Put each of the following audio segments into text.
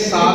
7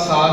7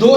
2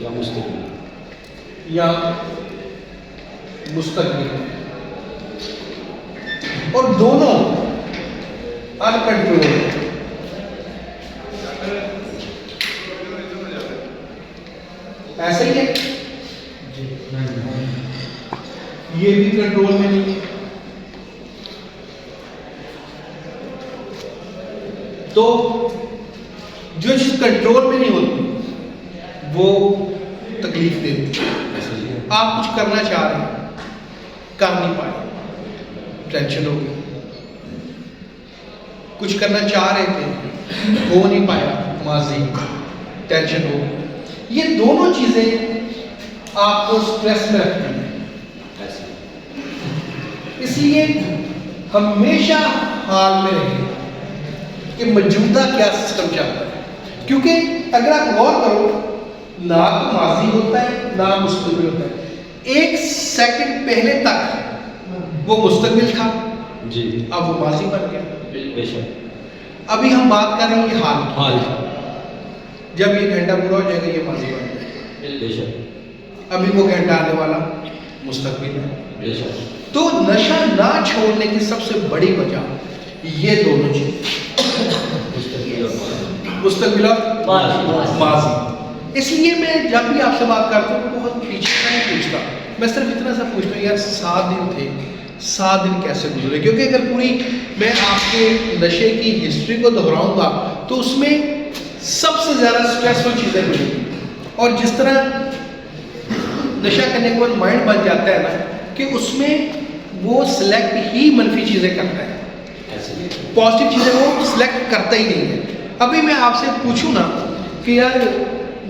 یا مستقبل یا مستقبل میں، اور دونوں انکنٹرول ہیں۔ ایسا ہی ہے، یہ بھی کنٹرول میں نہیں ہے، تو جو چیز کنٹرول میں نہیں ہوتی وہ تکلیف دیتی ہے۔ آپ کچھ کرنا چاہ رہے ہیں، کر نہیں پائے، ٹینشن ہو گئی۔ کچھ کرنا چاہ رہے تھے، ہو نہیں پایا، ماضی، ٹینشن ہو گئی۔ یہ دونوں چیزیں آپ کو سٹریس میں رکھتی ہیں۔ اس لیے ہمیشہ حال میں رہیں کہ موجودہ کیا سسٹم چلتا ہے، کیونکہ اگر آپ غور کرو، نہ تو ماضی ہوتا ہے نہ مستقبل ہوتا ہے۔ 1 سیکنڈ پہلے تک وہ مستقبل تھا، جی اب وہ ماضی بن گیا۔ بے شک ابھی ہم بات کر رہے ہیں یہ حال کی، حال جب یہ گھنٹہ پورا ہو جائے گا یہ ماضی بن جائے گا۔ بے شک ابھی وہ گھنٹہ آنے والا مستقبل ہے۔ بے شک تو نشہ نہ چھوڑنے کی سب سے بڑی وجہ یہ دونوں چیز، مستقبل اور ماضی۔ اس لیے میں جب بھی آپ سے بات کرتا ہوں بہت پیچھے نہیں پوچھتا، میں صرف اتنا سا پوچھتا ہوں یار 7 دن تھے، 7 دن کیسے گزرے؟ کیونکہ اگر پوری میں آپ کے نشے کی ہسٹری کو دہراؤں گا تو اس میں سب سے زیادہ سٹریسفل چیزیں ملیں گی، اور جس طرح نشہ کرنے کے بعد مائنڈ بن جاتا ہے نا کہ اس میں وہ سلیکٹ ہی منفی چیزیں کرتا ہے، پازیٹیو چیزیں وہ سلیکٹ کرتا ہی نہیں ہے۔ ابھی میں آپ سے پوچھوں نا کہ یار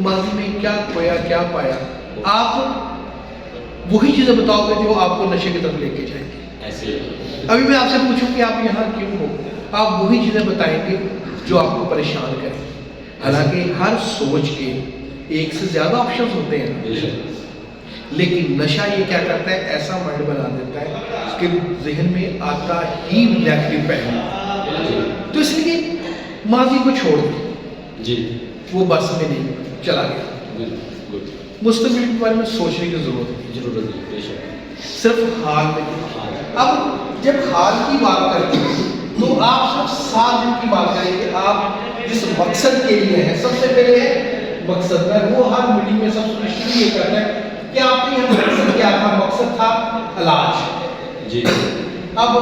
ماضی میں کیا کھویا کیا پایا، آپ وہی چیزیں بتاؤ گے جو آپ کو نشے کی طرف لے کے جائیں گے۔ ابھی میں آپ سے پوچھوں کہ آپ یہاں کیوں ہو، آپ وہی چیزیں بتائیں گے جو آپ کو پریشان کریں۔ حالانکہ ہر سوچ کے 1 سے زیادہ آپشنز ہوتے ہیں، لیکن نشہ یہ کیا کرتا ہے، ایسا مائنڈ بنا دیتا ہے کہ ذہن میں آتا ہی نیگیٹو پہلو۔ تو اس لیے ماضی کو چھوڑ دیں، جی وہ بس میں نہیں چلا گیا۔ مستقبل کے بارے میں سوچنے کی ضرورت ہے، ضرورت ہے، بے شک صرف حال میں نہیں۔ اب جب حال کی بات کرتے ہیں تو آپ صرف 7 دن کی بات کریں کہ آپ جس مقصد کے لیے ہیں، سب سے پہلے ہے مقصد ہے، وہ ہر میٹنگ میں سب سے مشکل یہ کرتا ہے کہ آپ کے یہاں مقصد کیا تھا؟ مقصد تھا علاج۔ جی اب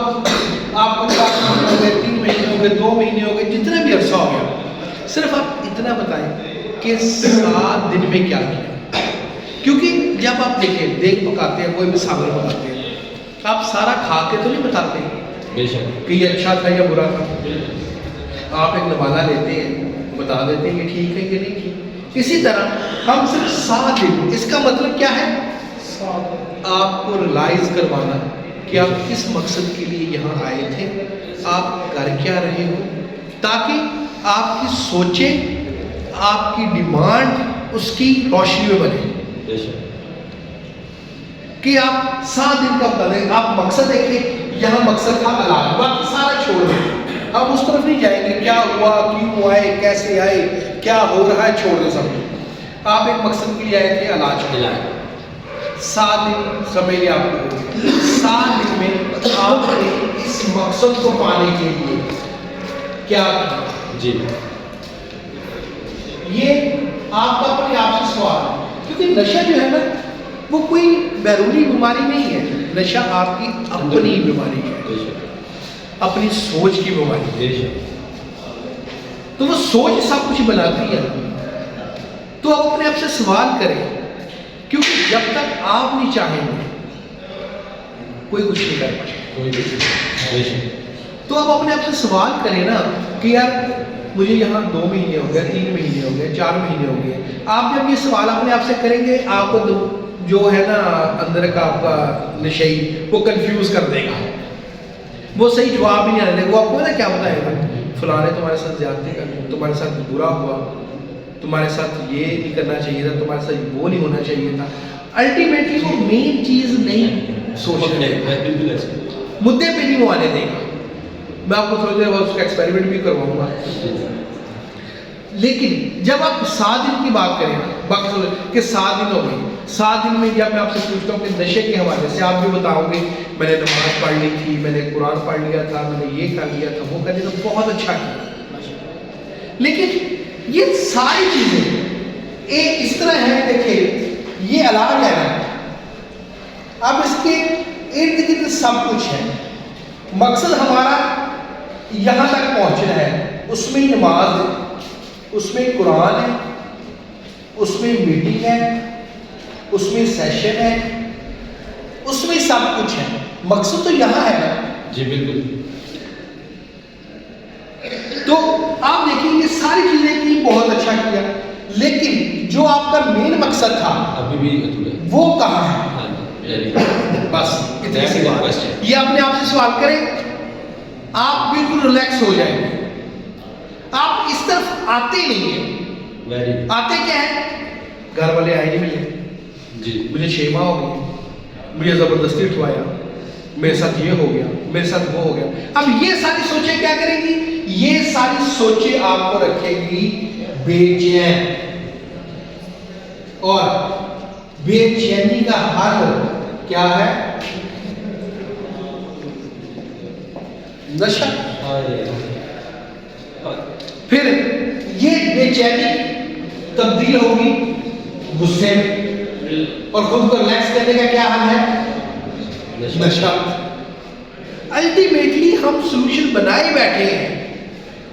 آپ کو 4 مہینے ہو گئے، 3 مہینے ہو گئے، 2 مہینے ہو گئے، جتنا بھی عرصہ ہو گیا، صرف آپ اتنا بتائیں کہ 7 دن میں کیا کیا۔ کیونکہ جب آپ دیکھیں دیکھ پکاتے ہیں، کوئی بھی ساگر پکاتے ہیں، آپ سارا کھا کے تو نہیں بتاتے بے شک کہ یہ اچھا تھا یا برا تھا۔ آپ ایک نوالہ لیتے ہیں، بتا دیتے ہیں یہ ٹھیک ہے کہ نہیں ٹھیک۔ اسی طرح ہم صرف 7 دن، اس کا مطلب کیا ہے؟ آپ کو ریلائز کروانا کہ آپ کس مقصد کے لیے یہاں آئے تھے، آپ کر کیا رہے ہو، تاکہ آپ کی سوچیں، آپ کی ڈیمانڈ اس کی روشنی میں بنے بے شک کہ آپ 7 دن کا بتا دیں۔ آپ مقصد دیکھیں، یہاں مقصد تھا علاج، باقی سارا چھوڑ دیں، آپ اس طرف نہیں جائیں گے کیا ہوا، کیوں آئے، کیسے آئے، کیا ہو رہا ہے، چھوڑ دیں سب۔ آپ ایک مقصد کے لیے آئے تھے، علاج کے لیے۔ 7 دن سمجھ لیں آپ کو، 7 دن میں آپ نے اس مقصد کو پانے کے لیے کیا کیا؟ جی یہ آپ کا اپنے آپ سے سوال ہے، کیونکہ نشہ جو ہے نا وہ کوئی بیرونی بیماری نہیں ہے، نشہ آپ کی اپنی بیماری ہے، بے شک اپنی سوچ کی بیماری ہے۔ بے شک تو وہ سوچ سب کچھ بناتی ہے۔ تو آپ اپنے آپ سے سوال کریں کیونکہ جب تک آپ نہیں چاہیں گے کوئی کچھ نہیں کر پائے. کوئی بے شک. تو اب اپنے آپ سے سوال کریں نا کہ یار مجھے یہاں 2 مہینے ہو گئے, 3 مہینے ہو گئے, 4 مہینے ہو گئے. آپ جب یہ سوال اپنے آپ سے کریں گے, آپ کو جو ہے نا اندر کا آپ کا نشئی وہ کنفیوز کر دے گا, وہ صحیح جواب ہی نہیں آنے دے گا. وہ آپ کو نا کیا بتائے گا, فلاں نے تمہارے ساتھ زیادتی کر دی, تمہارے ساتھ برا ہوا, تمہارے ساتھ یہ نہیں کرنا چاہیے تھا, تمہارے ساتھ وہ نہیں ہونا چاہیے تھا. الٹیمیٹلی وہ مین چیز نہیں سوچنے دے گا, مدعے پہ نہیں وہ آنے دے گا. میں آپ کو تھوڑی دیر بعد اس کا ایکسپیریمنٹ بھی کرواؤں گا. لیکن جب آپ 7 دن کی بات کریں نا, باقی کہ 7 دن ہو گئی, 7 دن میں جب میں آپ سے پوچھتا ہوں کہ نشے کے حوالے سے آپ بھی بتاؤ گے میں نے نماز پڑھ لی تھی, میں نے قرآن پڑھ لیا تھا, میں نے یہ کر لیا تھا, وہ کر لیا تھا, بہت اچھا کیا. لیکن یہ ساری چیزیں ایک اس طرح ہے, دیکھیں یہ علاج ہے نا, اب اس کے ارد گرد سب کچھ ہے. مقصد ہمارا یہاں تک پہنچنا ہے, اس میں نماز ہے, اس میں قرآن ہے, اس میں میٹنگ ہے, اس میں سیشن ہے, اس میں سب کچھ ہے. مقصد تو یہاں ہے نا. جی بالکل. تو آپ دیکھیں یہ ساری چیزیں کی, بہت اچھا کیا, لیکن جو آپ کا مین مقصد تھا ابھی بھی ادھورا ہے. وہ کہاں ہے؟ بس اتنی سی بات. یہ اپنے آپ سے سوال کریں, آپ بالکل ریلیکس ہو جائیں گے. آپ اس طرف آتے ہی نہیں ہیں. آتے کیا ہے, گھر والے آئے نہیں ملے, جی مجھے 6 ماہ ہو گئے, مجھے زبردستی اٹھوایا, میرے ساتھ یہ ہو گیا, میرے ساتھ وہ ہو گیا. اب یہ ساری سوچیں کیا کریں گی, یہ ساری سوچیں آپ کو رکھے گی بے چین, اور بے چینی کا حل کیا ہے؟ نشہ. پھر یہ بے چینی تبدیل ہوگی غصے میں, اور خود کو ریلیکس کرنے کا کیا حل ہے؟ نشہ. الٹیمیٹلی ہم سولوشن بنائے بیٹھے ہیں,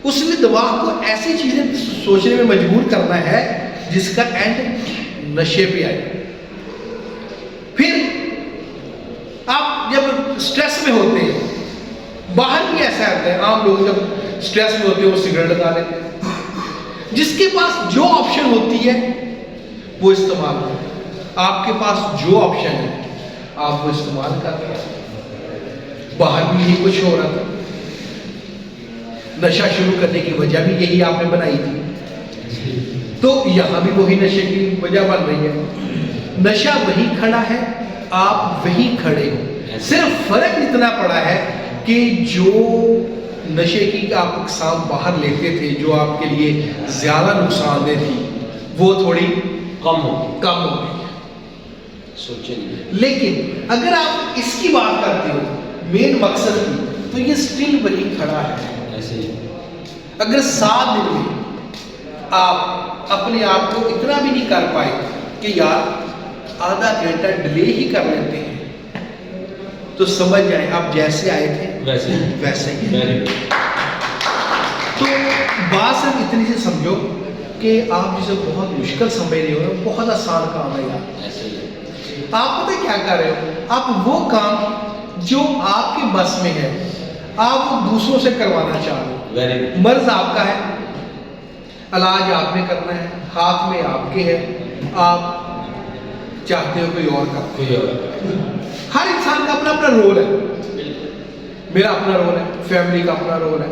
اس نے دماغ کو ایسی چیزیں سوچنے میں مجبور کرنا ہے جس کا اینڈ نشے پہ آئے. پھر آپ جب سٹریس میں ہوتے ہیں, باہر بھی ایسا ہوتا ہے, عام لوگ جب سٹریس میں ہوتے ہیں وہ سگریٹ لگا لیتے ہیں. جس کے پاس جو آپشن ہوتی ہے وہ استعمال کرتے ہیں. آپ کے پاس جو آپشن ہے آپ وہ استعمال کرتے ہیں. باہر بھی یہی کچھ ہو رہا تھا, نشہ شروع کرنے کی وجہ بھی یہی آپ نے بنائی تھی, تو یہاں بھی وہی نشے کی وجہ بن رہی ہے. نشہ وہی کھڑا ہے, آپ وہی کھڑے ہو. صرف فرق اتنا پڑا ہے کہ جو نشے کی آپ اقسام باہر لیتے تھے جو آپ کے لیے زیادہ نقصان دہ تھی, وہ تھوڑی کم ہو گئی. لیکن اگر آپ اس کی بات کرتے ہو مین مقصد کی, تو یہ سٹل وہی کھڑا ہے. اگر 7 دن میں آپ اپنے آپ کو اتنا بھی نہیں کر پائے کہ یار آدھا گھنٹہ ڈیلے ہی کر لیتے ہیں, تو سمجھ جائیں آپ جیسے آئے تھے ویسے ہی. تو بات صرف اتنی سی سمجھو کہ آپ جسے بہت مشکل سمجھ رہے ہو, بہت آسان کام ہے یار. آپ پتہ کیا کر رہے ہو, آپ وہ کام جو آپ کے بس میں ہے آپ وہ دوسروں سے کروانا چاہ رہے ہو. مرض آپ کا ہے, علاج آپ نے کرنا ہے, ہاتھ میں آپ کے ہے, آپ چاہتے ہو کوئی اور کا. ہر انسان کا اپنا اپنا رول ہے, میرا اپنا رول ہے, فیملی کا اپنا رول ہے.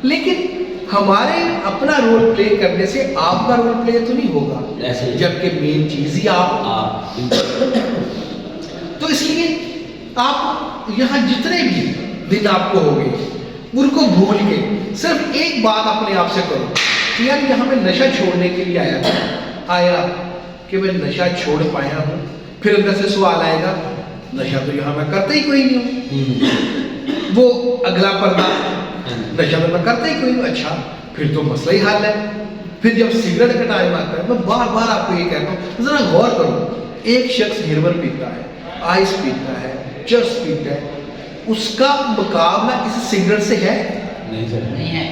لیکن ہمارے اپنا رول پلے کرنے سے آپ کا رول پلے تو نہیں ہوگا, جبکہ مین چیز ہی آپ. تو اس لیے آپ یہاں جتنے بھی دن آپ کو ہو گئے ان کو بھول کے صرف ایک بات اپنے آپ سے کرو کہ یار یہاں میں نشہ چھوڑنے کے لیے آیا کہ میں نشہ چھوڑ پایا ہوں. پھر اندر سے سوال آئے گا, نشہ تو یہاں میں کرتا ہی کوئی نہیں ہوں. وہ اگلا پردہ, نشہ تو میں کرتا ہی کوئی نہیں. اچھا پھر تو مسئلہ ہی حل ہے. پھر جب سگریٹ کا ٹائم آتا ہے, میں بار بار آپ کو یہ کہتا ہوں ذرا غور کرو. ایک شخص ہیروئن پیتا ہے, آئس پیتا ہے, چرس پیتا ہے, اس کا مقابلہ اس سگریٹ سے ہے؟ نہیں ہے.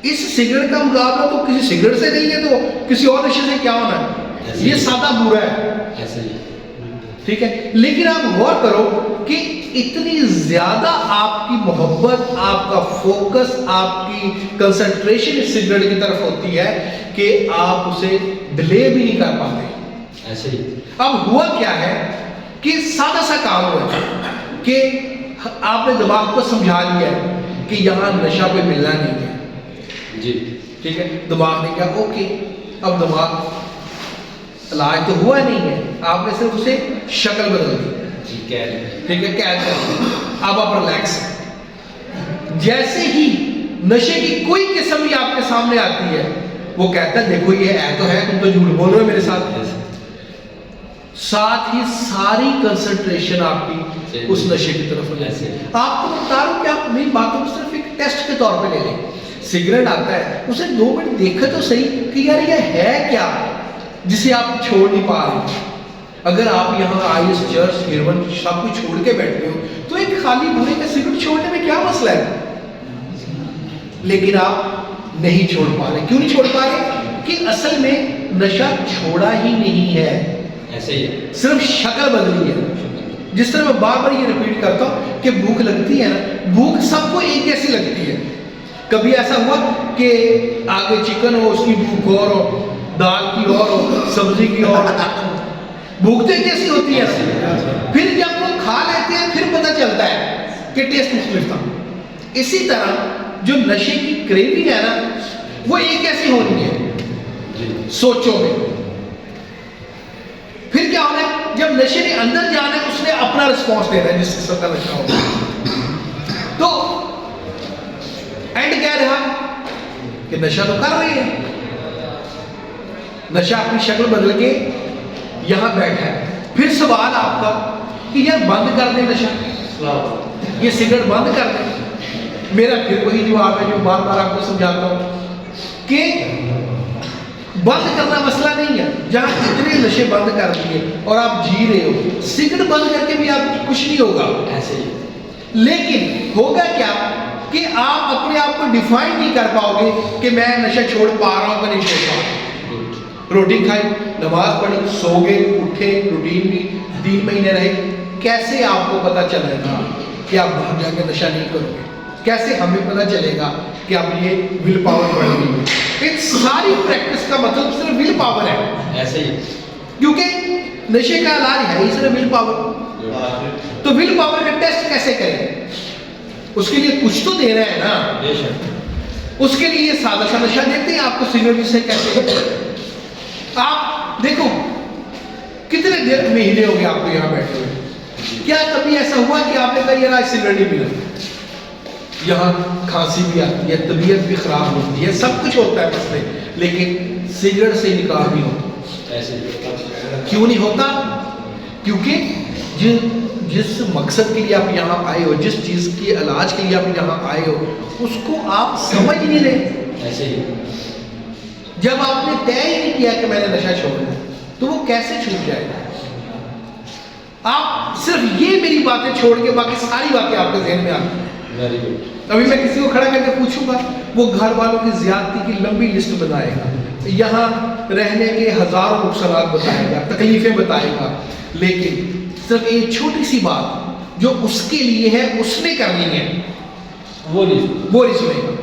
اس سگریٹ کا مقابلہ تو کسی سگریٹ سے نہیں ہے, تو کسی اور نشے سے کیا ہونا ہے؟ یہ سادہ برا ہے، ایسے ہی ٹھیک ہے. لیکن آپ غور کرو کہ اتنی زیادہ آپ کی محبت، آپ کا فوکس، آپ کی کنسنٹریشن اس سگریٹ کی طرف ہوتی ہے کہ آپ اسے ڈیلے بھی نہیں کر پاتے. ایسے ہی اب ہوا کیا ہے کہ سادہ سا کام ہوا ہے کہ آپ نے دماغ کو سمجھا لیا ہے کہ یہاں نشہ کوئی ملنا نہیں ہے. جی ٹھیک ہے، دماغ نے کہا اوکے. اب دماغ علاج تو ہوا نہیں ہے، آپ نے صرف اسے شکل بدل دی. جی کہہ ٹھیک ہے، قید کر دی. اب آپ ریلیکس ہیں. جیسے ہی نشے کی کوئی قسم بھی آپ کے سامنے آتی ہے، وہ کہتا ہے دیکھو یہ ہے تو ہے، تم تو جھوٹ بول رہے ہو میرے ساتھ. ساتھ ہی ساری کنسنٹریشن آپ کی اس نشے کی طرف ہو جاتی ہے. آپ کو بتا رہا ہوں کہ آپ میری باتوں کو صرف ایک ٹیسٹ کے طور پہ لے لیں. سگریٹ آتا ہے، اسے 2 منٹ دیکھے تو صحیح کہ یار یہ ہے کیا جسے آپ چھوڑ نہیں پا رہے. اگر آپ یہاں آئس، چرس، ہیروئن سب کچھ چھوڑ کے بیٹھے ہو تو ایک خالی بھورے کا سگریٹ چھوڑنے میں کیا مسئلہ ہے؟ لیکن آپ نہیں چھوڑ پا رہے. کیوں نہیں چھوڑ پا رہے؟ کہ اصل میں نشہ چھوڑا ہی نہیں ہے، ایسے ہی صرف شکل بدلی ہے. جس طرح میں بار بار یہ ریپیٹ کرتا ہوں کہ بھوک لگتی ہے نا، بھوک سب کو ایک جیسی لگتی ہے. کبھی ایسا ہوا کہ آگے چکن ہو، اس کی بھوک اور ہو، دال کی اور ہو، سبزی کی اور ہو. بھوک تو ایک جیسی ہوتی ہے. پھر جب وہ کھا لیتے ہیں پھر پتہ چلتا ہے کہ ٹیسٹ مختلف تھا. اسی طرح جو نشے کی کریونگ ہے نا، وہ ایک جیسی ہونی ہے سوچوں میں. پھر کیا ہونا ہے، جب نشے نے اندر جانا ہے اس نے اپنا رسپانس دینا ہے جس قسم کا نشہ ہوگا. تو اینڈ کیا رہا کہ نشہ تو کر رہے ہیں، نشہ اپنی شکل بدل کے یہاں بیٹھا ہے. پھر سوال آپ کا کہ یار بند کر دیں نشہ، یہ سگریٹ بند کر دیں. میرا پھر وہی جواب ہے جو بار بار آپ کو سمجھاتا ہوں کہ بند کرنا مسئلہ نہیں ہے. جہاں اتنے نشے بند کر دیے اور آپ جی رہے ہو، سگریٹ بند کر کے بھی آپ کچھ نہیں ہوگا. ایسے ہی لیکن ہوگا کیا کہ آپ اپنے آپ کو ڈیفائن نہیں کر پاؤ گے کہ میں نشہ چھوڑ پا رہا ہوں کہ نہیں چھوڑ پا رہا ہوں. روٹی کھائی، نماز پڑھی، سو گئے، اٹھے، روٹین بھی 3 مہینے رہے. کیسے آپ کو پتہ چلے گا کہ آپ باہر جا کے نشہ نہیں کرو گے؟ کیسے ہمیں پتہ چلے گا کہ اب یہ ول پاور بڑھ گئی ہے؟ ان ساری پریکٹس کا مطلب صرف ول پاور ہے. ایسے ہی کیونکہ نشے کا علاج ہے ہی صرف ول پاور. تو ول پاور کا ٹیسٹ کیسے کریں؟ اس کے لیے کچھ تو دینا ہے نا. بے شک اس کے لیے یہ سادہ سا نشہ دیتے ہیں آپ کو، سگریٹ سے کہتے ہیں. آپ دیکھو کتنے دیر مہینے ہو گئے آپ کو یہاں بیٹھے ہوئے. کیا کبھی ایسا ہوا کہ آپ نے کہا یار آج سگریٹ نہیں پینا؟ یہاں کھانسی بھی آتی ہے، طبیعت بھی خراب ہوتی ہے، سب کچھ ہوتا ہے مسئلے، لیکن سگریٹ سے نکاح نہیں ہوتا. ایسے ہی کیوں نہیں ہوتا؟ کیونکہ جس مقصد کے لیے آپ یہاں آئے ہو، جس چیز کے علاج کے لیے آپ یہاں آئے ہو، اس کو آپ سمجھ نہیں رہے. ایسے ہی جب آپ نے طے ہی نہیں کیا کہ میں نے نشہ چھوڑنا تو وہ کیسے چھوٹ جائے گا؟ آپ صرف یہ میری باتیں چھوڑ کے باقی ساری باتیں آپ کے ذہن میں آتی ہیں. Very good. ابھی میں کسی کو کھڑا کر کے پوچھوں گا، وہ گھر والوں کی زیادتی کی لمبی لسٹ بنائے گا، یہاں رہنے کے ہزاروں نقصانات بتائے گا، تکلیفیں بتائے گا، لیکن صرف ایک چھوٹی سی بات جو اس کے لیے ہے اس نے کرنی ہے وہ نہیں سنے گا.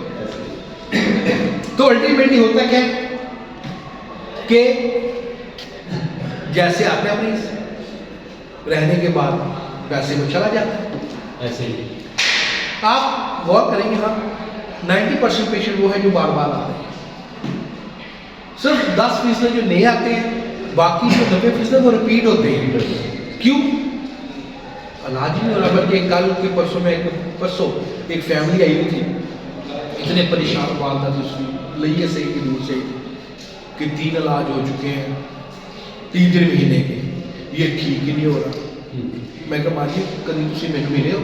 تو الٹیمیٹلی ہوتا کیا ہے کہ جیسے آتے ہیں مریض، رہنے کے بعد پیسے میں چلا جاتا ہے. ایسے ہی آپ غور کریں گے، ہاں 90% پیشنٹ وہ ہے جو بار بار آ رہے ہیں. صرف 10% جو نئے آتے ہیں، باقی جو 90% وہ ریپیٹ ہوتے ہیں. کیوں؟ علاج نہیں ہو رہا. بلکہ کل کے پرسوں میں پرسوں ایک فیملی آئی ہوئی تھی، اتنے پریشان والدہ تھی، اس کی لئیے سے ہی دور سے کہ 3 علاج ہو چکے ہیں 3 مہینے کے، یہ ٹھیک ہی نہیں ہو رہا. میں کہا ماں جی کبھی تسی مجھے ملے ہو؟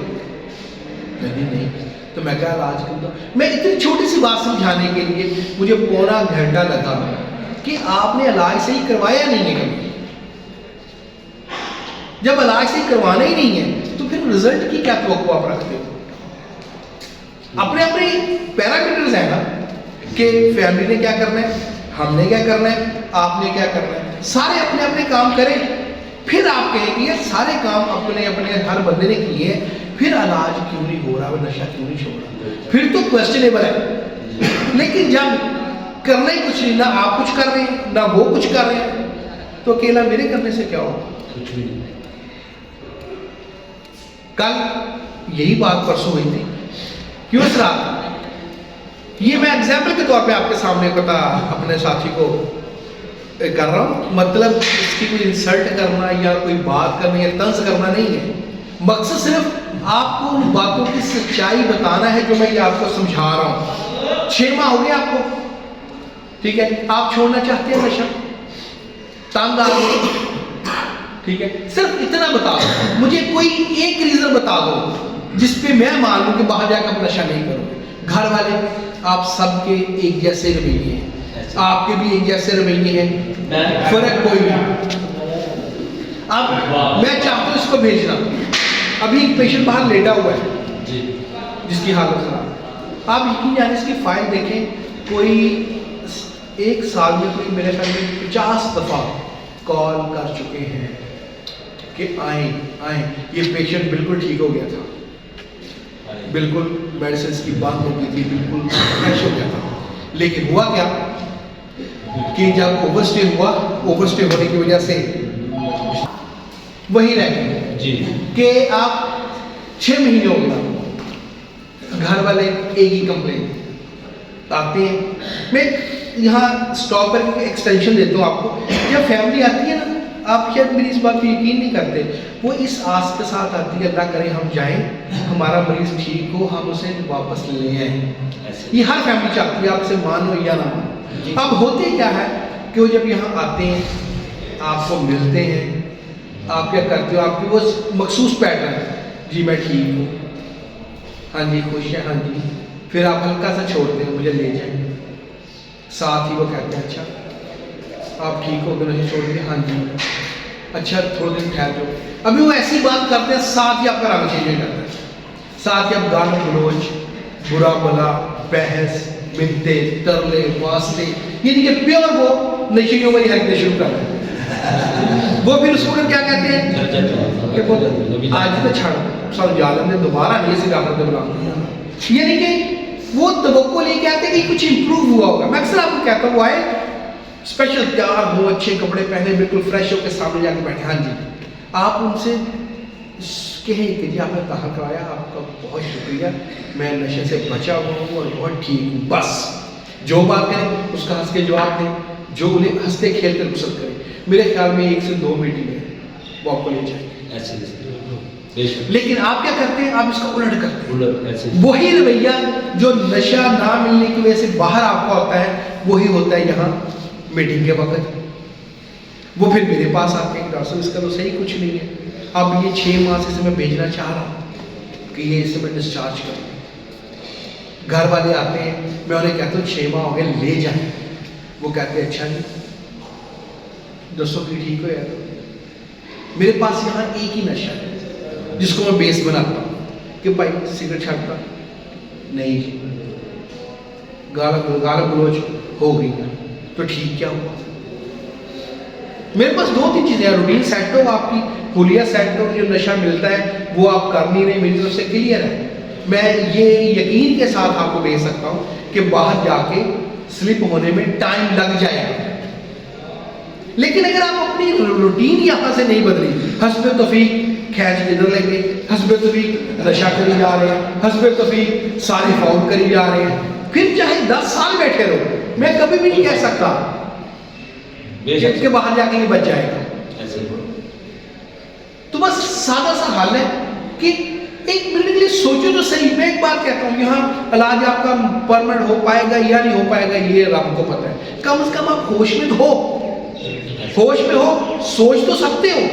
نہیں. تو میں کہا علاج کر دو. میں اتنی چھوٹی سی بات سمجھانے کے لیے مجھے پونا گھنٹہ لگا کہ آپ نے علاج صحیح کروایا نہیں ہے کبھی. جب علاج صحیح کروانا ہی نہیں ہے تو پھر رزلٹ کی کیا توقع آپ رکھتے ہو؟ اپنے پیرامیٹرز ہیں نا کہ فیملی نے کیا کرنا ہے، ہم نے کیا کرنا ہے، آپ نے کیا کرنا ہے. سارے اپنے اپنے کام کریں، پھر آپ کہیں کہ یہ سارے کام اپنے اپنے ہر بندے نے کیے ہیں، پھر علاج کیوں نہیں ہو رہا، وہ نشہ کیوں نہیں چھوڑ رہا، پھر تو کویسچنیبل ہے۔ لیکن جب کرنا ہی کچھ نہیں، نہ آپ کچھ کر رہے ہیں نہ وہ کچھ کر رہے ہیں، تو اکیلا میرے کرنے سے کیا ہوگا؟ کچھ بھی نہیں۔ کل یہی بات پرسوں ہوئی تھی، کیوں اس رات یہ میں ایگزامپل کے طور پہ آپ کے سامنے پتا اپنے ساتھی کو کر رہا ہوں، مطلب اس کی کوئی انسلٹ کرنا یا کوئی بات کرنا یا طنز کرنا نہیں ہے، مقصد صرف آپ کو ان باتوں کی سچائی بتانا ہے جو میں یہ آپ کو سمجھا رہا ہوں۔ 6 ماہ ہو گئے آپ کو، ٹھیک ہے، آپ چھوڑنا چاہتے ہیں نشہ، تنگ آ گئے، ٹھیک ہے، صرف اتنا بتا دو مجھے، کوئی ایک ریزن بتا دو جس پہ میں مان لوں کہ باہر جا کر نشہ نہیں کرو گے۔ گھر والے آپ سب کے ایک جیسے رویے ہیں، آپ کے بھی ایک جیسے رویے ہیں، فرق کوئی نہیں۔ اب میں چاہتا ہوں اس کو بھیجنا، ابھی ایک پیشنٹ باہر لیٹا ہوا ہے جس کی حالت خراب، آپ یقین جانے اس کی فائل دیکھیں، کوئی 1 سال میں کوئی میرے خیال میں 50 دفعہ کال کر چکے ہیں کہ آئیں آئیں، یہ پیشنٹ بالکل ٹھیک ہو گیا تھا، بالکل میڈیسنس کی بات ہو گئی تھی، بالکل فریش ہو گیا تھا، لیکن ہوا کیا کہ جب اوور اسٹے ہوا، اوور اسٹے ہونے کی وجہ سے وہی رہ گئے جی کہ آپ 6 مہینے ہو گیا، گھر والے ایک ہی کمپلین آتے ہیں۔ میں یہاں اسٹاپ کر کے ایکسٹینشن دیتا ہوں آپ کو، جب فیملی آتی ہے نا، آپ شاید میری اس بات پہ یقین نہیں کرتے، وہ اس آس کے ساتھ آتی ہے اللہ کرے ہم جائیں، ہمارا مریض ٹھیک ہو، ہم اسے واپس لے آئیں، یہ ہر فیملی چاہتی ہے، آپ اسے مانو یا نہ مانو۔ اب ہوتے کیا ہے کہ وہ جب یہاں آتے ہیں، آپ کو ملتے ہیں، آپ کیا کرتے ہو، آپ کی وہ مخصوص پیٹرن، جی میں ٹھیک ہوں، ہاں جی خوش ہیں، ہاں جی، پھر آپ ہلکا سا چھوڑتے ہیں مجھے لے جائیں، ساتھ ہی وہ کہتے ہیں اچھا آپ ٹھیک ہو گئے، مجھے چھوڑ دیں، ہاں جی اچھا تھوڑے دن ٹھہر جاؤ، ابھی وہ ایسی بات کرتے ہیں، ساتھ ہی آپ کا رنگ چینج ہو جاتا ہے، ساتھ ہی آپ گانا گلوچ، برا بلا، بحث، منتے، ترلے، واسطے، یعنی کہ پیور وہ نشیوں والی حرکتیں شروع کر رہے ہیں۔ وہ پھر اس وقت کیا کہتے ہیں کہ بولتے آج تو چھڑ سر جالن نے دوبارہ نہیں سے ڈاکٹر سے بلا، یعنی کہ وہ توقع لے کے آتے ہیں کہ کچھ امپروو ہوا ہوگا۔ میں اکثر آپ کو کہتا ہوں وہ آئے اسپیشل تیار ہو، اچھے کپڑے پہنے، بالکل فریش ہو کے سامنے جا کے بیٹھے، ہاں جی آپ ان سے کہیں کہ جی آپ نے کہا کرایا، آپ کا بہت شکریہ، میں نشے سے بچا ہوا ہوں اور بہت ٹھیک ہوں، بس جو بات کریں اس کا ہنس کے جواب دیں، جو انہیں ہنستے کھیل کر پسند کریں۔ میرے خیال میں 1 سے 2 میٹنگ ہے وہ آپ کو لے جائیں گے، لیکن آپ کیا کرتے ہیں، آپ اس کا الٹ کرتے ہیں، وہی رویہ جو نشہ نہ ملنے کی وجہ سے باہر آپ کا ہوتا ہے وہی ہوتا ہے یہاں میٹنگ کے وقت۔ وہ پھر میرے پاس آتے ہیں کہ ڈاکٹر صاحب اس کا تو صحیح کچھ نہیں ہے، اب یہ 6 ماہ سے اسے میں بھیجنا چاہ رہا ہوں کہ یہ اسے میں ڈسچارج کروں۔ گھر والے آتے ہیں، میں انہیں کہتا ہوں 6 ماہ ہو گئے لے جائیں، وہ کہتے ہیں اچھا جی دسو کہ ٹھیک ہو یار۔ میرے پاس یہاں ایک ہی نشہ ہے جس کو میں بیس بناتا ہوں کہ بھائی سگریٹ چھڑتا نہیں جی، گالا گلوچ ہو گئی ہے تو ٹھیک کیا ہوا۔ میرے پاس 2-3 چیزیں ہیں، روٹین سیٹ ہو آپ کی، حلیہ سیٹ ہو، جو نشہ ملتا ہے وہ آپ کر نہیں رہے، میری طرف سے کلیئر ہے، میں یہ یقین کے ساتھ آپ کو بھیج سکتا ہوں کہ باہر جا کے سلپ ہونے میں ٹائم لگ جائے گا۔ لیکن اگر آپ اپنی روٹین یہاں سے نہیں بدلی، حسب توفیق کھینچ ادھر لے گئے، حسب توفیق نشہ کری جا رہے ہیں، حسب توفیق سارے فاؤل کری جا رہے ہیں، پھر چاہے 10 سال بیٹھے رہو، میں کبھی بھی نہیں کہہ سکتا کہ اس کے باہر جا کے نہیں بچ جائے گا۔ تو بس سادہ سا حل ہے کہ 1 منٹ کے لیے سوچو تو صحیح۔ میں ایک بات کہتا ہوں، یہاں علاج آپ کا پرمنٹ ہو پائے گا یا نہیں ہو پائے گا یہ رب کو پتہ ہے، کم از کم آپ ہوش میں ہو، ہوش میں ہو، سوچ تو سکتے ہو،